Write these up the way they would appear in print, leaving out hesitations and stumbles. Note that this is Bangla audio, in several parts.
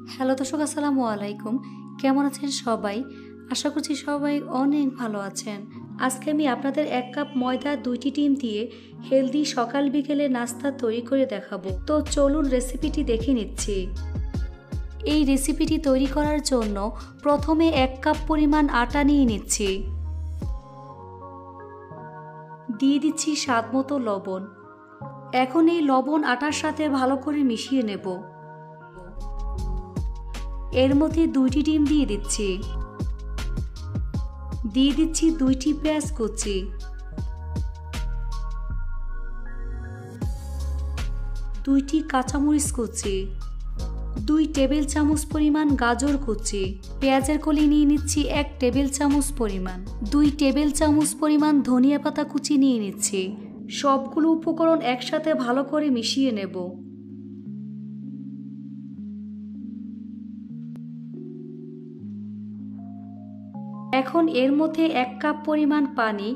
হ্যালো দর্শক, আসসালামু আলাইকুম। কেমন আছেন সবাই? আশা করছি সবাই অনেক ভালো আছেন। আজকে আমি আপনাদের 1 কাপ ময়দা 2টি ডিম দিয়ে হেলদি সকাল বিকেলে নাস্তা তৈরি করে দেখাবো। তো চলুন রেসিপিটি দেখে নিচ্ছি। এই রেসিপিটি তৈরি করার জন্য প্রথমে 1 কাপ পরিমাণ আটা নিয়ে নিচ্ছি। দিয়ে দিচ্ছি স্বাদমতো লবণ। এখন এই লবণ আটার সাথে ভালো করে মিশিয়ে নেব। এর মধ্যে 2টি ডিম দিয়ে দিচ্ছি। দিয়ে দিচ্ছি 2টি পেঁয়াজ কুচি, 2টি কাঁচামরিচ কুচি, 2 টেবিল চামচ পরিমাণ গাজর কুচি, পেঁয়াজের কলি নিয়ে নিচ্ছি 1 টেবিল চামচ পরিমাণ, 2 টেবিল চামচ পরিমাণ ধনিয়া পাতা কুচি নিয়ে নিচ্ছি। সবগুলো উপকরণ একসাথে ভালো করে মিশিয়ে নেব। এখন এর মধ্যে 1 কাপ পরিমাণ পানি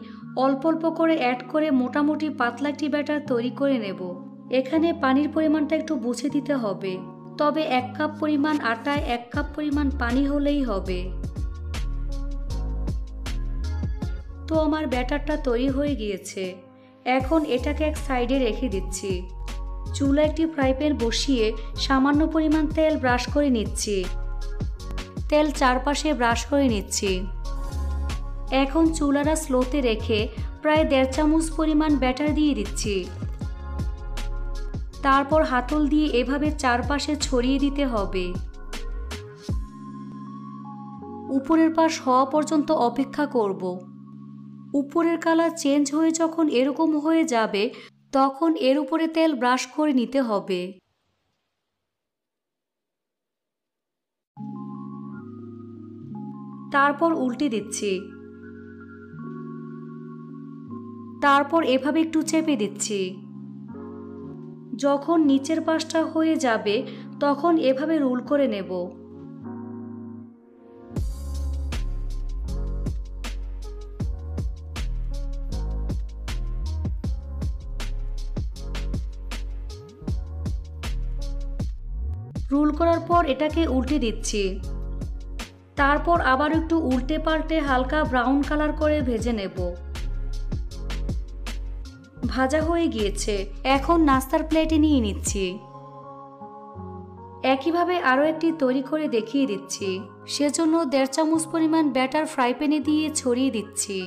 অল্প অল্প করে অ্যাড করে মোটামুটি পাতলা একটি ব্যাটার তৈরি করে নেব। এখানে পানির পরিমাণটা একটু বুঝে দিতে হবে, তবে 1 কাপ পরিমাণ আটায় 1 কাপ পরিমাণ পানি হলেই হবে। তো আমার ব্যাটারটা তৈরি হয়ে গিয়েছে। এখন এটাকে এক সাইডে রেখে দিচ্ছি। চুলায় একটি ফ্রাই প্যান বসিয়ে সামান্য পরিমাণ তেল ব্রাশ করে নিচ্ছি। তেল চারপাশে ব্রাশ করে নিচ্ছি। এখন চুলাটা স্লোতে রেখে প্রায় 1.5 চামচ পরিমাণ ব্যাটার দিয়ে দিচ্ছি। তারপর হাতল দিয়ে এভাবে চারপাশে ছড়িয়ে দিতে হবে। উপরের পাশ হওয়া পর্যন্ত অপেক্ষা করব। উপরের কালার চেঞ্জ হয়ে যখন এরকম হয়ে যাবে তখন এর উপরে তেল ব্রাশ করে নিতে হবে। তারপর উল্টে দিচ্ছি। তারপর এভাবে একটু চেপে দিচ্ছি। যখন নিচের পাশটা হয়ে যাবে তখন এভাবে রোল করে নেব। রোল করার পর এটাকে উল্টে দিচ্ছি। তারপর আবার একটু উল্টে পাল্টে হালকা ব্রাউন কালার করে ভেজে নেব। ভাজা হয়ে গিয়েছে। এখন নাস্তার প্লেটে নিয়ে নিচ্ছি। একইভাবে আরও একটি তৈরি করে দেখিয়ে দিচ্ছি। সেজন্য 1.5 চামচ পরিমাণ ব্যাটার ফ্রাই প্যানে দিয়ে ছড়িয়ে দিচ্ছি।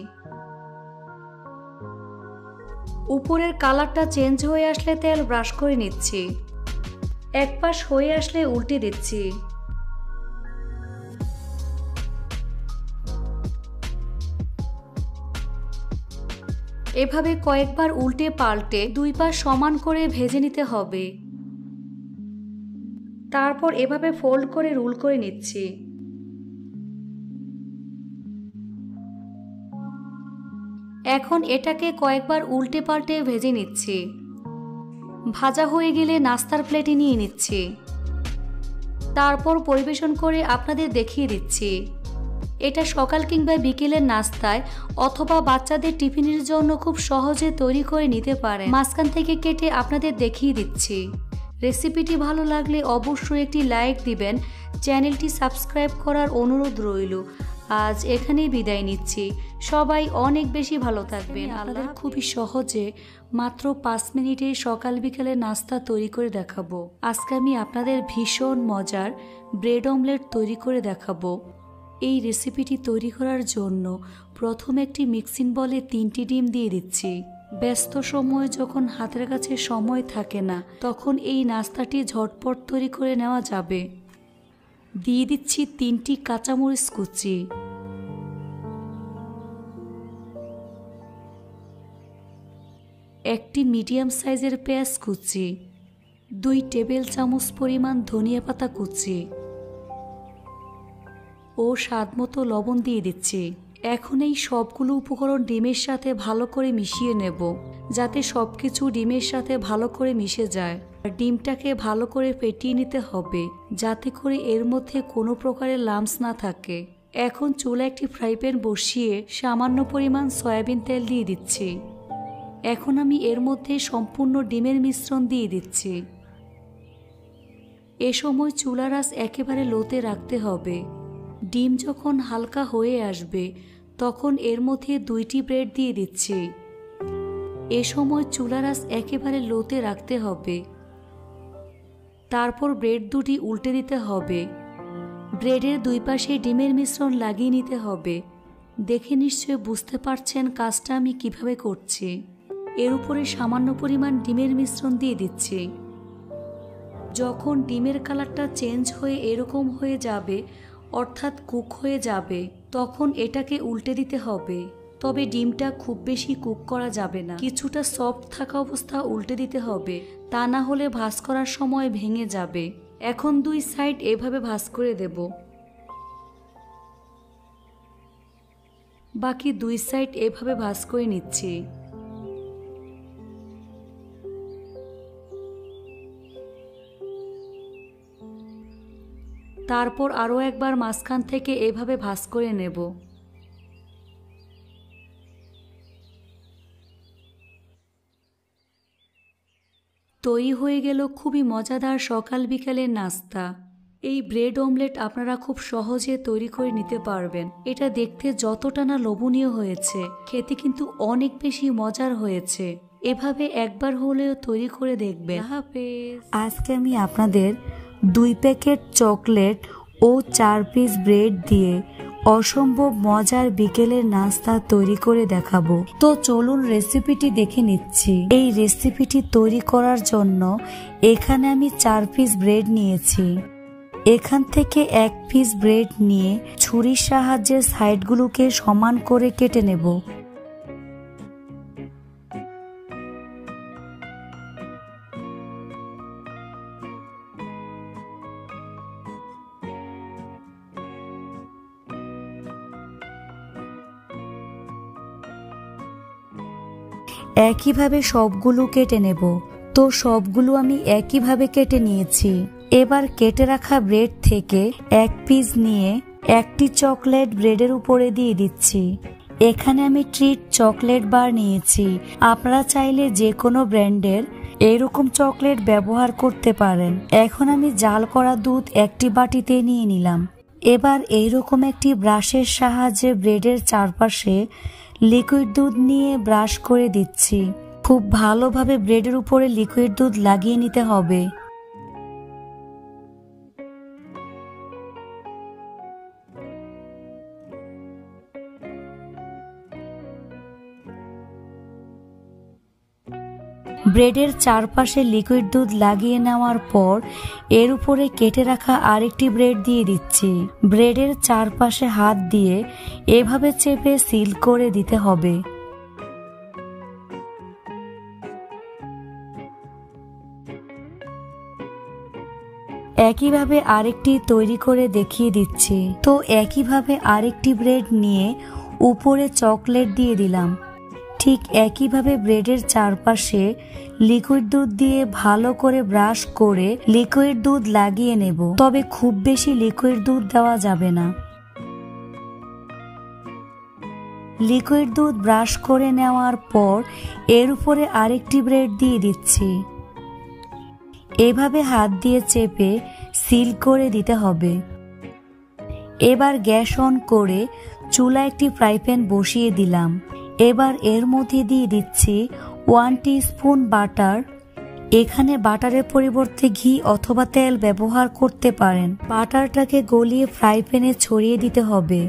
উপরের কালারটা চেঞ্জ হয়ে আসলে তেল ব্রাশ করে নিচ্ছি। এক পাশ হয়ে আসলে উল্টে দিচ্ছি। এভাবে কয়েকবার উল্টে পাল্টে 2 পাশ সমান করে ভেজে নিতে হবে। তারপর এভাবে ফোল্ড করে রোল করে নিচ্ছি। এখন এটাকে কয়েকবার উল্টে পাল্টে ভেজে নিচ্ছি। ভাজা হয়ে গেলে নাস্তার প্লেটে নিয়ে নিচ্ছি। তারপর পরিবেশন করে আপনাদের দেখিয়ে দিচ্ছি। এটা সকাল কিংবা বিকেলের নাস্তায় অথবা বাচ্চাদের টিফিনের জন্য খুব সহজে তৈরি করে নিতে পারেন। মাঝখান থেকে কেটে আপনাদের দেখিয়ে দিচ্ছি। রেসিপিটি ভালো লাগলে অবশ্যই একটি লাইক দিবেন। চ্যানেলটি সাবস্ক্রাইব করার অনুরোধ রইল। আজ এখানেই বিদায় নিচ্ছি। সবাই অনেক বেশি ভালো থাকবেন। আপনাদের খুবই সহজে মাত্র 5 মিনিটে সকাল বিকেলে নাস্তা তৈরি করে দেখাবো। আজকে আমি আপনাদের ভীষণ মজার ব্রেড অমলেট তৈরি করে দেখাবো। এই রেসিপিটি তৈরি করার জন্য প্রথমে একটি মিক্সিং বলে 3টি ডিম দিয়ে দিচ্ছি। ব্যস্ত সময়ে যখন হাতের কাছে সময় থাকে না তখন এই নাস্তাটি ঝটপট তৈরি করে নেওয়া যাবে। দিয়ে দিচ্ছি 3টি কাঁচামরিচ কুচি, 1টি মিডিয়াম সাইজের পেঁয়াজ কুচি, 2 টেবিল চামচ পরিমাণ ধনিয়া পাতা কুচি ও স্বাদমতো লবণ দিয়ে দিচ্ছি। এখন এই সবগুলো উপকরণ ডিমের সাথে ভালো করে মিশিয়ে নেব, যাতে সবকিছু ডিমের সাথে ভালো করে মিশে যায়। আর ডিমটাকে ভালো করে ফেটিয়ে নিতে হবে, যাতে করে এর মধ্যে কোনো প্রকারের লাম্পস না থাকে। এখন চুলায় একটি ফ্রাই প্যান বসিয়ে সামান্য পরিমাণ সয়াবিন তেল দিয়ে দিচ্ছি। এখন আমি এর মধ্যে সম্পূর্ণ ডিমের মিশ্রণ দিয়ে দিচ্ছি। এ সময় চুলার আঁচ একেবারে লোতে রাখতে হবে। ডিম যখন হালকা হয়ে আসবে তখন এর মধ্যে 2টি ব্রেড দিয়ে দিচ্ছি। এ সময় চুলার আঁচ একেবারে লোতে রাখতে হবে। তারপর ব্রেড দুটি উল্টে দিতে হবে। ব্রেডের 2 পাশে ডিমের মিশ্রণ লাগিয়ে নিতে হবে। দেখে নিশ্চয়ই বুঝতে পারছেন কাজটা আমি কিভাবে করছি। এর উপরে সামান্য পরিমাণ ডিমের মিশ্রণ দিয়ে দিচ্ছি। যখন ডিমের কালারটা চেঞ্জ হয়ে এরকম হয়ে যাবে, অর্থাৎ কুক হয়ে যাবে, তখন এটাকে উল্টে দিতে হবে। তবে ডিমটা খুব বেশি কুক করা যাবে না, কিছুটা সফট থাকা অবস্থা উল্টে দিতে হবে, তা না হলে ভাঁজ করার সময় ভেঙে যাবে। এখন 2 সাইড এভাবে ভাঁজ করে দেব। বাকি 2 সাইড এভাবে ভাঁজ করে নিচ্ছি। তারপর আরও একবার মাঝখান থেকে এভাবে ভাঁজ করে নেব। তৈরি হয়ে গেল খুবই মজাদার সকাল বিকালের নাস্তা। এই ব্রেড অমলেট আপনারা খুব সহজে তৈরি করে নিতে পারবেন। এটা দেখতে যতটা না লোভনীয় হয়েছে, খেতে কিন্তু অনেক বেশি মজার হয়েছে। এভাবে একবার হলেও তৈরি করে দেখবেন। আজকে আমি আপনাদের 2 প্যাকেট চকলেট ও 4 পিস ব্রেড দিয়ে অসম্ভব মজার বিকেলের নাস্তা তৈরি করে দেখাবো। তো চলুন রেসিপিটি দেখে নিচ্ছি। এই রেসিপিটি তৈরি করার জন্য এখানে আমি 4 পিস ব্রেড নিয়েছি। এখান থেকে 1 পিস ব্রেড নিয়ে ছুরির সাহায্যে সাইডগুলোকে সমান করে কেটে নেব। একইভাবে সবগুলো কেটে নেব। তো সবগুলো আমি একইভাবে কেটে নিয়েছি। এবার কেটে রাখা ব্রেড থেকে 1 পিস নিয়ে একটি চকলেট ব্রেডের উপরে দিয়ে দিচ্ছি। এখানে আমি ট্রিট চকলেট বার নিয়েছি। আপনারা চাইলে যে কোনো ব্র্যান্ডের এরকম চকলেট ব্যবহার করতে পারেন। এখন আমি জাল করা দুধ একটি বাটিতে নিয়ে নিলাম। এবার এইরকম একটি ব্রাশের সাহায্যে ব্রেডের চারপাশে লিকুইড দুধ নিয়ে ব্রাশ করে দিচ্ছি। খুব ভালোভাবে ব্রেডের উপরে লিকুইড দুধ লাগিয়ে নিতে হবে। ব্রেডের চারপাশে লিকুইড দুধ লাগিয়ে নেওয়ার পর এর উপরে কেটে রাখা আরেকটি ব্রেড দিয়ে দিচ্ছি। ব্রেডের চারপাশে হাত দিয়ে এভাবে চেপে সিল করে দিতে হবে। একইভাবে আরেকটি তৈরি করে দেখিয়ে দিচ্ছি। তো একইভাবে আরেকটি ব্রেড নিয়ে উপরে চকলেট দিয়ে দিলাম। ঠিক একইভাবে ব্রেডের চারপাশে লিকুইড দুধ দিয়ে ভালো করে ব্রাশ করে লিকুইড দুধ লাগিয়ে নেব। তবে খুব বেশি লিকুইড দুধ দেওয়া যাবে না। লিকুইড দুধ ব্রাশ করে নেওয়ার পর এর উপরে আরেকটি ব্রেড দিয়ে দিচ্ছি। এভাবে হাত দিয়ে চেপে সিল করে দিতে হবে। এবার গ্যাস অন করে চুলায় একটি ফ্রাই প্যান বসিয়ে দিলাম। এবার এর মধ্যে দিয়ে দিচ্ছি 1 টিস্পুন বাটার। এখানে বাটারের পরিবর্তে ঘি অথবা তেল ব্যবহার করতে পারেন। বাটারটাকে গলিয়ে ফ্রাই প্যানে ছড়িয়ে দিতে হবে।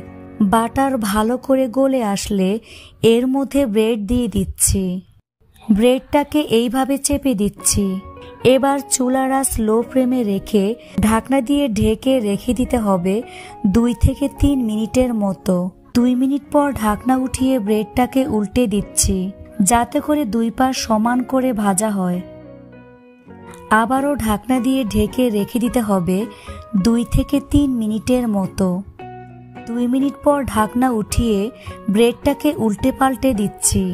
বাটার ভালো করে গলে আসলে এর মধ্যে ব্রেড দিয়ে দিচ্ছি। ব্রেডটাকে এইভাবে চেপে দিচ্ছি। এবার চুলার আঁচ লো ফ্লেমে রেখে ঢাকনা দিয়ে ঢেকে রেখে দিতে হবে 2 থেকে 3 মিনিটের মতো। 2 মিনিট পর ঢাকনা উঠিয়ে ব্রেডটাকে উল্টে দিচ্ছি, যাতে করে 2 পাশ সমান করে ভাজা হয়। আবারও ঢাকনা দিয়ে ঢেকে রেখে দিতে হবে 2 থেকে 3 মিনিটের মতো। 2 মিনিট পর ঢাকনা উঠিয়ে ব্রেডটাকে উল্টে পাল্টে দিচ্ছি।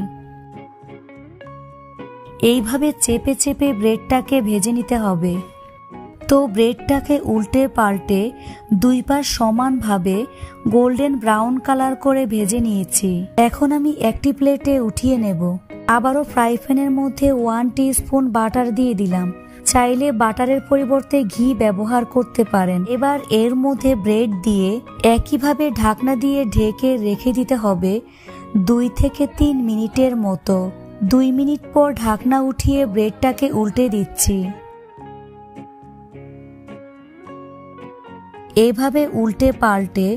এইভাবে চেপে চেপে ব্রেডটাকে ভেজে নিতে হবে। তো ব্রেডটাকে উল্টে পাল্টে 2 পাশ সমানভাবে গোল্ডেন ব্রাউন কালার করে ভেজে নিয়েছি। এখন আমি একটি প্লেটে উঠিয়ে নেব। আবারও ফ্রাই প্যানের মধ্যে 1 টিস্পুন বাটার দিয়ে দিলাম। চাইলে বাটারের পরিবর্তে ঘি ব্যবহার করতে পারেন। এবার এর মধ্যে ব্রেড দিয়ে একইভাবে ঢাকনা দিয়ে ঢেকে রেখে দিতে হবে 2 থেকে 3 মিনিটের মতো। 2 মিনিট পর ঢাকনা উঠিয়ে ব্রেডটাকে উল্টে দিচ্ছি। এভাবে উল্টে পাল্টে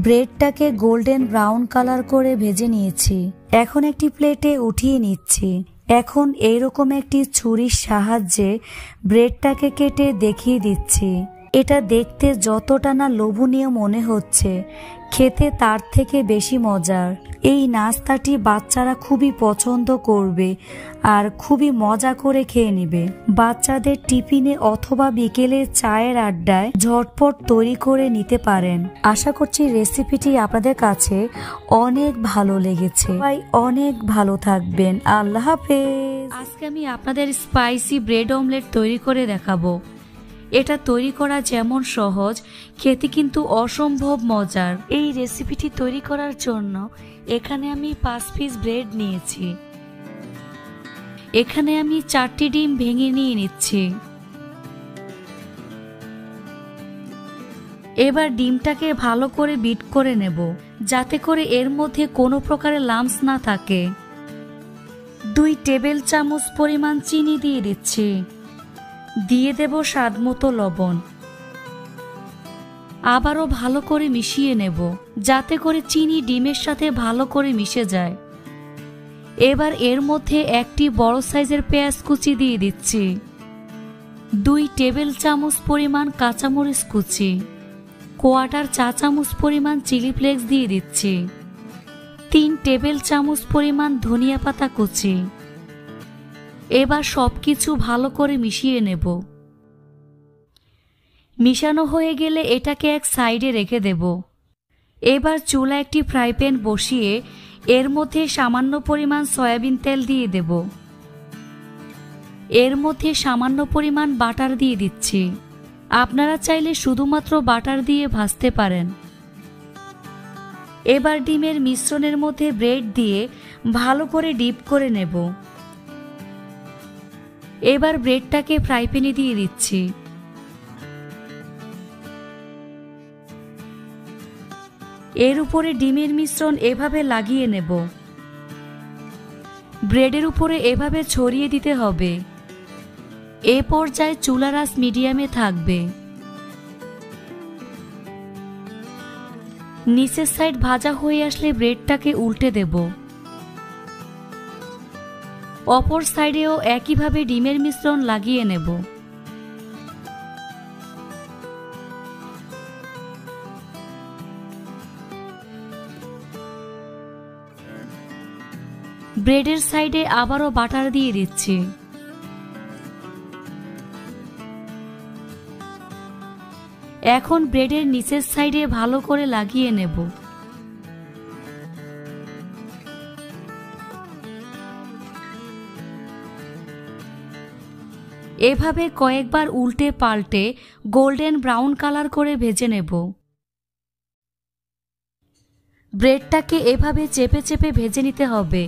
ব্রেডটাকে গোল্ডেন ব্রাউন কালার করে ভেজে নিয়েছি। এখন একটি প্লেটে উঠিয়ে নিচ্ছি। এখন এইরকম একটি ছুরির সাহায্যে ব্রেডটাকে কেটে দেখিয়ে দিচ্ছি। এটা দেখতে যতটা না লোভনীয় মনে হচ্ছে, খেতে তার থেকে বেশি মজার। এই নাস্তাটি বাচ্চারা খুবই পছন্দ করবে আর খুবই মজা করে খেয়ে নেবে। বাচ্চাদের টিফিনে অথবা বিকেলে চায়ের আড্ডায় ঝটপট তৈরি করে নিতে পারেন। আশা করছি রেসিপিটি আপনাদের কাছে অনেক ভালো লেগেছে। সবাই অনেক ভালো থাকবেন। আল্লাহ হাফেজ। আজকে আমি আপনাদের স্পাইসি ব্রেড অমলেট তৈরি করে দেখাবো। এটা তৈরি করা যেমন সহজ, খেতে কিন্তু অসম্ভব মজার। এই রেসিপিটি তৈরি করার জন্য এখানে আমি 5 পিস ব্রেড নিয়েছি। এখানে আমি 4টি ডিম ভেঙে নিয়ে নিচ্ছি। এবার ডিমটাকে ভালো করে বিট করে নেব, যাতে করে এর মধ্যে কোনো প্রকারের লাম্পস না থাকে। 2 টেবিল চামচ পরিমাণ চিনি দিয়ে দিচ্ছি। দিয়ে দেব স্বাদমতো লবণ। আবারও ভালো করে মিশিয়ে নেব, যাতে করে চিনি ডিমের সাথে ভালো করে মিশে যায়। এবার এর মধ্যে একটি বড় সাইজের পেঁয়াজ কুচি দিয়ে দিচ্ছি। 2 টেবিল চামচ পরিমাণ কাঁচামরিচ কুচি, 1/4 চা চামচ পরিমাণ চিলি ফ্লেক্স দিয়ে দিচ্ছি। 3 টেবিল চামচ পরিমাণ ধনিয়া পাতা কুচি। এবার সবকিছু ভালো করে মিশিয়ে নেব। মিশানো হয়ে গেলে এটাকে এক সাইডে রেখে দেব। এবার চুলা একটি ফ্রাই প্যান বসিয়ে এর মধ্যে সামান্য পরিমাণ সয়াবিন তেল দিয়ে দেব। এর মধ্যে সামান্য পরিমাণ বাটার দিয়ে দিচ্ছি। আপনারা চাইলে শুধুমাত্র বাটার দিয়ে ভাজতে পারেন। এবার ডিমের মিশ্রণের মধ্যে ব্রেড দিয়ে ভালো করে ডিপ করে নেব। এবার ব্রেডটাকে ফ্রাই প্যানে দিয়ে দিচ্ছি। এর উপরে ডিমের মিশ্রণ এভাবে লাগিয়ে নেব। ব্রেডের উপরে এভাবে ছড়িয়ে দিতে হবে। এ পর্যায়ে চুলার আঁচ মিডিয়ামে থাকবে। নিচের সাইড ভাজা হয়ে আসলে ব্রেডটাকে উল্টে দেব। অপর সাইডেও একইভাবে ডিমের মিশ্রণ লাগিয়ে নেব। ব্রেডের সাইডে আবারও বাটার দিয়ে দিচ্ছি। এখন ব্রেডের নিচের সাইডে ভালো করে লাগিয়ে নেব। এভাবে কয়েকবার উল্টে পাল্টে গোল্ডেন ব্রাউন কালার করে ভেজে নেব। ব্রেডটাকে এভাবে চেপে চেপে ভেজে নিতে হবে।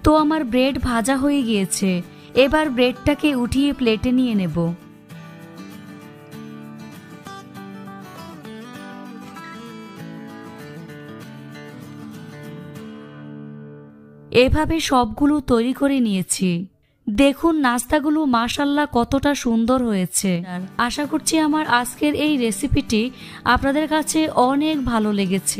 তো আমার ব্রেড ভাজা হয়ে গিয়েছে। এবার ব্রেডটাকে উঠিয়ে প্লেটে নিয়ে নেব। এভাবে সবগুলো তৈরি করে নিয়েছি। দেখুন নাস্তাগুলো মাশাআল্লাহ কতটা সুন্দর হয়েছে। আশা করছি আমার আজকের এই রেসিপিটি আপনাদের কাছে অনেক ভালো লেগেছে।